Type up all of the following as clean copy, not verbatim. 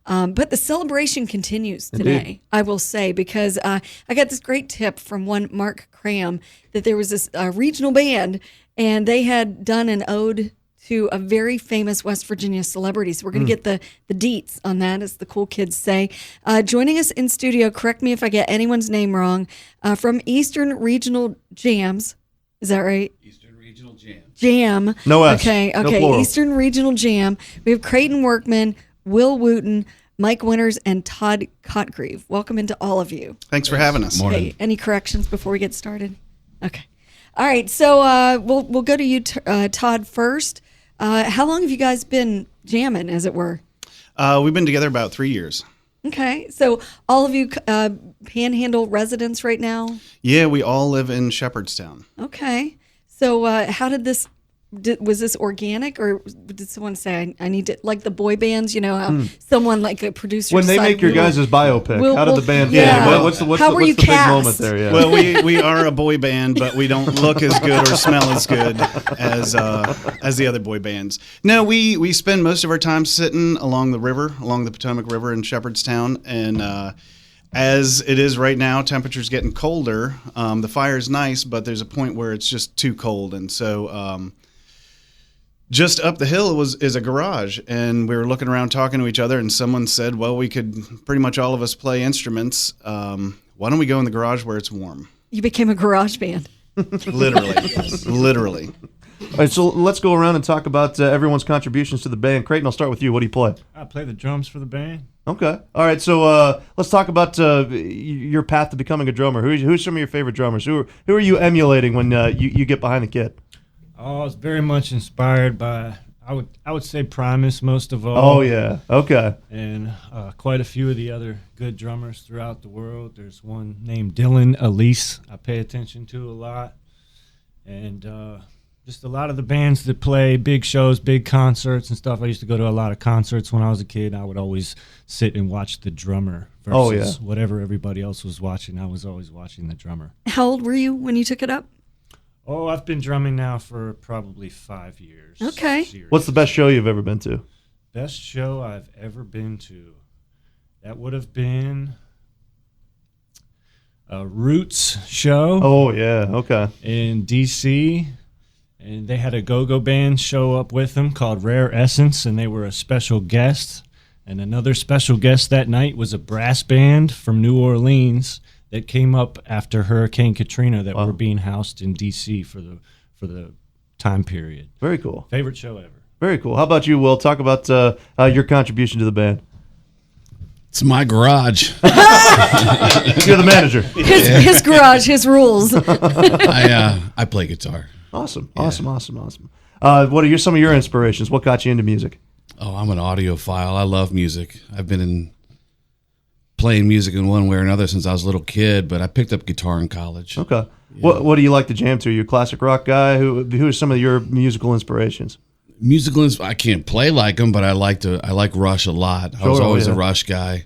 But the celebration continues today, Indeed. I will say, because I got this great tip from one Mark Cram that there was this regional band, and they had done an ode to a very famous West Virginia celebrity. So we're going to get the deets on that, as the cool kids say. Joining us in studio, correct me if I get anyone's name wrong, from Eastern Regional Jams. Is that right? Eastern Regional Jam. Jam. No S. Okay. No plural. Eastern Regional Jam. We have Creighton Workman, Will Wooten, Mike Winters, and Todd Cotgreave. Welcome into all of you. Thanks for having us. Okay, any corrections before we get started? Okay. All right. So we'll go to you, Todd, first. How long have you guys been jamming, as it were? We've been together about 3 years. Okay. So all of you Panhandle residents right now? Yeah, we all live in Shepherdstown. Okay. So how did this, was this organic, or did someone say, I need to, like the boy bands, you know, how someone like a producer When they decided, make your guys' biopic, how did the band feel? yeah. What's the How were you big cast? moment there? Yeah. Well, we are a boy band, but we don't look as good or smell as good as the other boy bands. No, we spend most of our time sitting along the river, along the Potomac River in Shepherdstown, and as it is right now, temperature's getting colder. The fire's nice, but there's a point where it's just too cold, and so just up the hill is a garage, and we were looking around talking to each other, and someone said, well, we could pretty much all of us play instruments. Why don't we go in the garage where it's warm? You became a garage band. Literally. All right, so let's go around and talk about everyone's contributions to the band. Creighton, I'll start with you. What do you play? I play the drums for the band. Okay. All right, so let's talk about your path to becoming a drummer. Who's some of your favorite drummers? Who are you emulating when you get behind the kit? Oh, I was very much inspired by, I would say Primus most of all. Oh, yeah. Okay. And quite a few of the other good drummers throughout the world. There's one named Dylan Elise I pay attention to a lot. And just a lot of the bands that play big shows, big concerts and stuff. I used to go to a lot of concerts when I was a kid. I would always sit and watch the drummer versus whatever everybody else was watching. I was always watching the drummer. How old were you when you took it up? Oh, I've been drumming now for probably 5 years. Okay. Seriously. What's the best show you've ever been to? Best show I've ever been to? That would have been a Roots show. Oh, yeah. Okay. In D.C., and they had a go-go band show up with them called Rare Essence, and they were a special guest. And another special guest that night was a brass band from New Orleans that came up after Hurricane Katrina that were being housed in D.C. for the time period. Very cool. Favorite show ever. Very cool. How about you, Will? Talk about your contribution to the band. It's my garage. You're the manager. His garage, his rules. I play guitar. Awesome. What are some of your inspirations? What got you into music? Oh, I'm an audiophile. I love music. I've been playing music in one way or another since I was a little kid, but I picked up guitar in college. Okay. Yeah. What do you like to jam to? Are you a classic rock guy? Who are some of your musical inspirations? I can't play like them, but I like Rush a lot. I was always a Rush guy.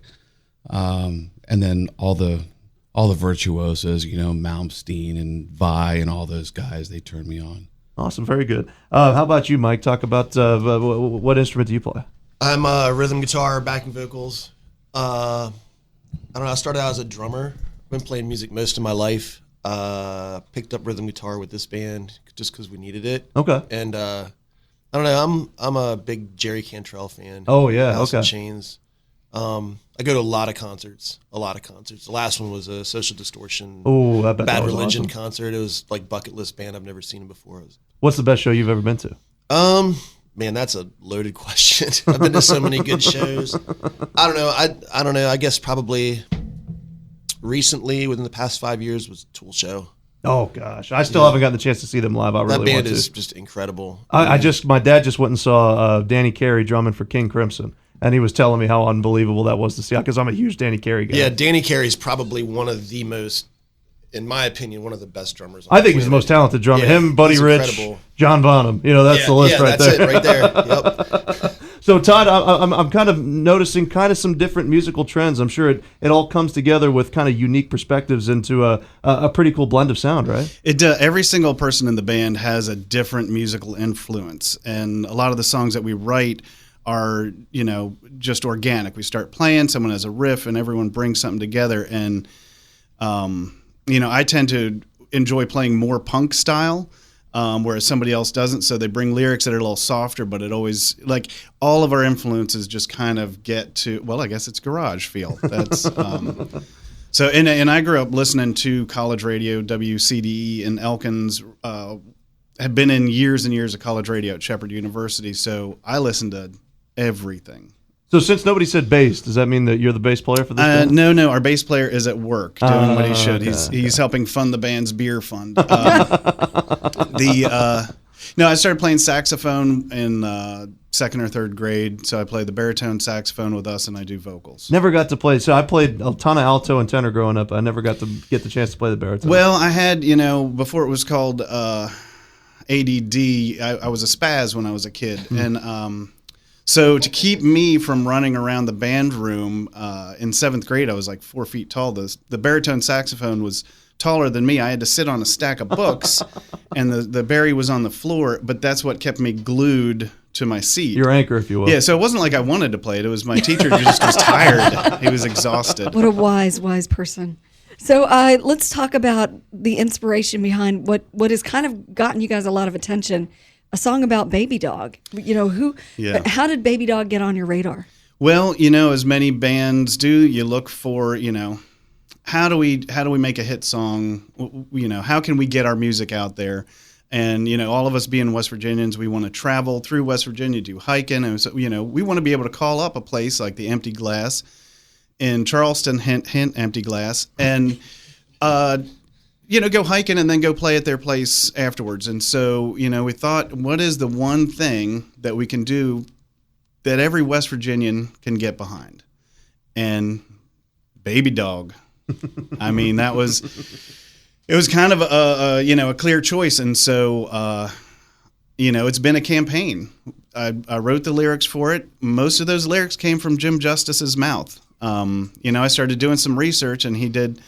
And then all the virtuosos, Malmsteen and Vai and all those guys, they turned me on. Awesome. Very good. How about you, Mike? Talk about what instrument do you play? I'm rhythm guitar, backing vocals. I don't know. I started out as a drummer. I've been playing music most of my life. Picked up rhythm guitar with this band just because we needed it. Okay. And I don't know. I'm a big Jerry Cantrell fan. Oh yeah. Alice Okay. in Chains. I go to a lot of concerts. The last one was a Social Distortion. Oh, I bet Bad that was Religion awesome. concert. It was like bucket list band. I've never seen them before. What's the best show you've ever been to? Man, that's a loaded question. I've been to so many good shows. I don't know. I don't know. I guess probably recently, within the past 5 years, was Tool show. Oh gosh, I still haven't gotten the chance to see them live. I really That band want to. is just incredible. My dad just went and saw Danny Carey drumming for King Crimson, and he was telling me how unbelievable that was to see. Because I'm a huge Danny Carey guy. Yeah, Danny Carey is probably one of the most, in my opinion, one of the best drummers. I think he's the most talented drummer. Yeah, Him, Buddy he's Rich, incredible. John Bonham. That's the list right that's there. it right there. Yep. So Todd, I'm kind of noticing kind of some different musical trends. I'm sure it all comes together with kind of unique perspectives into a pretty cool blend of sound, right? It every single person in the band has a different musical influence, and a lot of the songs that we write are, just organic. We start playing, someone has a riff, and everyone brings something together. And, I tend to enjoy playing more punk style, whereas somebody else doesn't. So they bring lyrics that are a little softer, but it always, like, all of our influences just kind of get to, well, I guess it's garage feel. That's so. And I grew up listening to college radio, WCDE and Elkins. Have been in years and years of college radio at Shepherd University, so I listened to everything. So since nobody said bass, does that mean that you're the bass player for this band? No. Our bass player is at work doing what he should. Okay. He's helping fund the band's beer fund. No, I started playing saxophone in second or third grade. So I play the baritone saxophone with us, and I do vocals. Never got to play. So I played a ton of alto and tenor growing up. I never got to get the chance to play the baritone. Well, I had, before it was called ADD, I was a spaz when I was a kid. And so to keep me from running around the band room in seventh grade, I was like 4 feet tall. The baritone saxophone was taller than me. I had to sit on a stack of books, and the Barry was on the floor, but that's what kept me glued to my seat. Your anchor, if you will. Yeah, so it wasn't like I wanted to play it. It was my teacher who just was tired. He was exhausted. What a wise person. So let's talk about the inspiration behind what has kind of gotten you guys a lot of attention. A song about Baby Dog. How did Baby Dog get on your radar? Well, as many bands do, you look for, how do we make a hit song? How can we get our music out there? And, all of us being West Virginians, we want to travel through West Virginia, do hiking. And so, we want to be able to call up a place like the Empty Glass in Charleston, hint, Empty Glass, and, go hiking and then go play at their place afterwards. And so, we thought, what is the one thing that we can do that every West Virginian can get behind? And Baby Dog. I mean, it was kind of a clear choice. And so, it's been a campaign. I wrote the lyrics for it. Most of those lyrics came from Jim Justice's mouth. I started doing some research, and he did.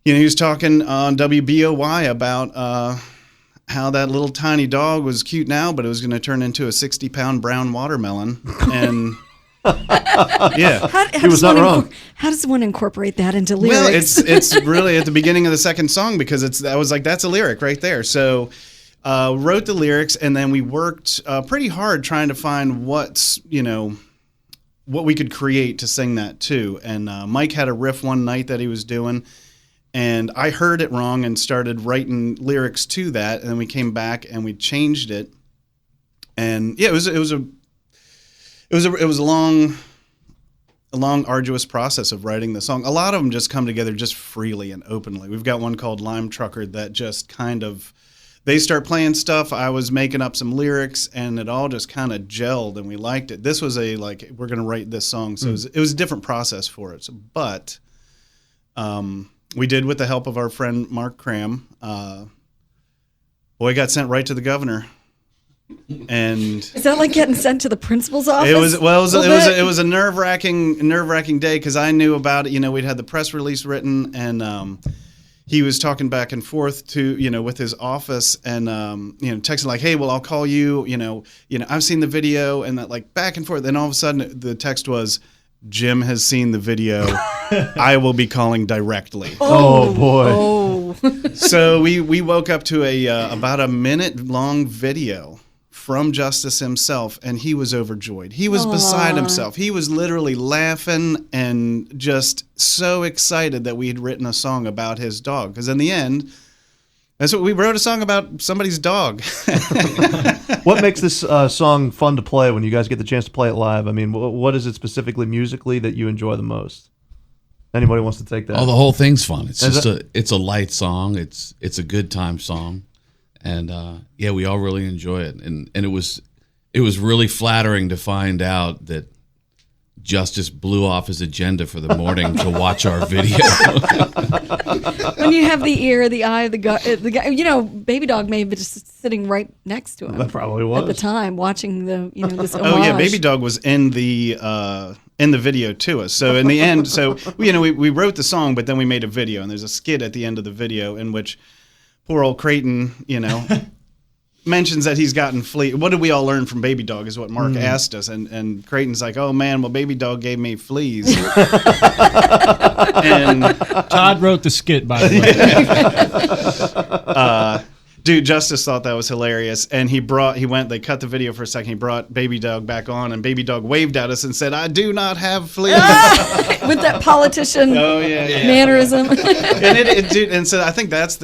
He was talking on WBOY about how that little tiny dog was cute now, but it was going to turn into a 60-pound brown watermelon. And yeah, he was not wrong. How does one incorporate that into lyrics? Well, it's really at the beginning of the second song, because I was like, that's a lyric right there. So wrote the lyrics, and then we worked pretty hard trying to find what we could create to sing that to. And Mike had a riff one night that he was doing, and I heard it wrong and started writing lyrics to that. And then we came back and we changed it. And yeah, it was a long, arduous process of writing the song. A lot of them just come together just freely and openly. We've got one called Lime Trucker that just kind of, they start playing stuff. I was making up some lyrics, and it all just kind of gelled, and we liked it. This was we're going to write this song. So it was a different process for it. But we did, with the help of our friend Mark Cram. Boy, got sent right to the governor. And is that like getting sent to the principal's office? It was a nerve-wracking day, because I knew about it. We'd had the press release written, and he was talking back and forth to with his office, and texting like, hey, well, I'll call you. I've seen the video, and that, like, back and forth. Then all of a sudden the text was, Jim has seen the video. I will be calling directly. Oh boy. Oh. So we woke up to about a minute-long video from Justice himself, and he was overjoyed. He was beside himself. He was literally laughing and just so excited that we had written a song about his dog. Because in the end, that's what we wrote, a song about somebody's dog. What makes this song fun to play when you guys get the chance to play it live? I mean, what is it specifically musically that you enjoy the most? Anybody wants to take that? Oh, the whole thing's fun. It's just it's a light song. It's a good time song. And we all really enjoy it. And it was really flattering to find out that Justice blew off his agenda for the morning to watch our video. When you have the ear, the eye, the guy, Baby Dog may have been just sitting right next to him. That probably was at the time, watching this homage. Oh yeah, Baby Dog was in the video to us. So in the end, we wrote the song, but then we made a video, and there's a skit at the end of the video in which poor old Creighton, mentions that he's gotten fleas. What did we all learn from Baby Dog is what Mark asked us. And Creighton's like, oh, man, well, Baby Dog gave me fleas. And Todd wrote the skit, by the way. dude, Justice thought that was hilarious. And they cut the video for a second. He brought Baby Dog back on, and Baby Dog waved at us and said, I do not have fleas. With that politician mannerism. And so I think that's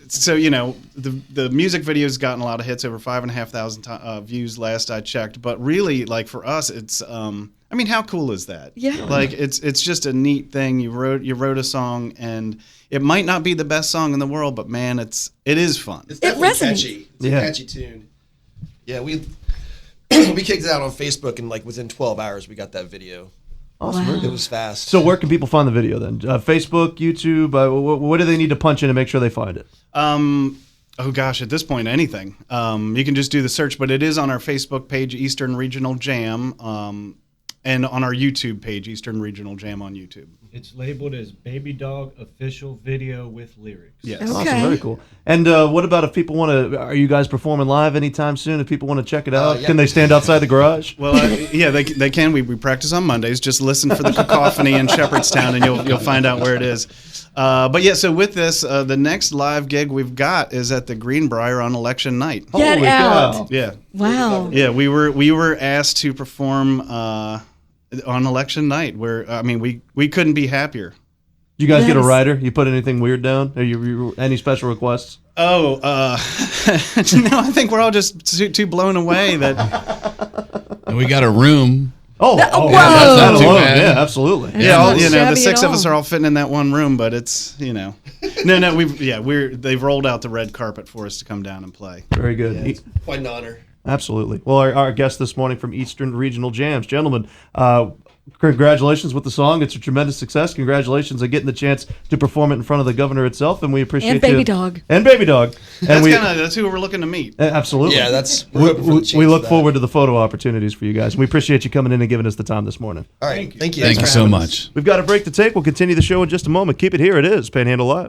so, you know, the music video's gotten a lot of hits, over 5,500 views last I checked. But really, like, for us, it's, I mean, how cool is that? Yeah. Like, it's just a neat thing. You wrote a song, and it might not be the best song in the world, but man, it is fun. It's definitely resonates. catchy. It's a catchy tune. Yeah, we kicked it out on Facebook, and like within 12 hours, we got that video. Awesome. Wow. It was fast. So where can people find the video then? Facebook, YouTube. What do they need to punch in to make sure they find it? Oh gosh, at this point, anything. You can just do the search, but it is on our Facebook page, Eastern Regional Jam, and on our YouTube page, Eastern Regional Jam on YouTube. It's labeled as Baby Dog Official Video with Lyrics. Yes. Okay. Awesome, very cool. And what about if people want to? Are you guys performing live anytime soon? If people want to check it out, Yeah. can they stand outside the garage? Well, yeah, they can. We practice on Mondays. Just listen for the cacophony in Shepherdstown, and you'll find out where it is. But yeah, so with this, the next live gig we've got is at the Greenbrier on election night. Get Holy out. cow. Yeah, Wow. yeah, we were asked to perform on election night. Where we couldn't be happier. You guys get a Nice. rider? You put anything weird down? Are you any special requests? Oh, no, I think we're all just too blown away that. And we got a room. Oh, That- oh, whoa. yeah, that's Not that too alone. bad. Yeah, absolutely. That's Yeah, not the shabby six at of us all. are all fitting in that one room, but it's no, they've rolled out the red carpet for us to come down and play. Very good. It's quite an honor. Absolutely. Well, our guest this morning from Eastern Regional Jams, gentlemen, congratulations with the song. It's a tremendous success. Congratulations on getting the chance to perform it in front of the governor itself, and we appreciate And Baby you. Dog. And Baby Dog. And That's who we're looking to meet. absolutely. Yeah, we're We, hoping for the chance we look for that. forward to the photo opportunities for you guys. We appreciate you coming in and giving us the time this morning. All right, thank you. Thank you for so having much. us. We've got a break to take. We'll continue the show in just a moment. Keep it here. It is Panhandle Live.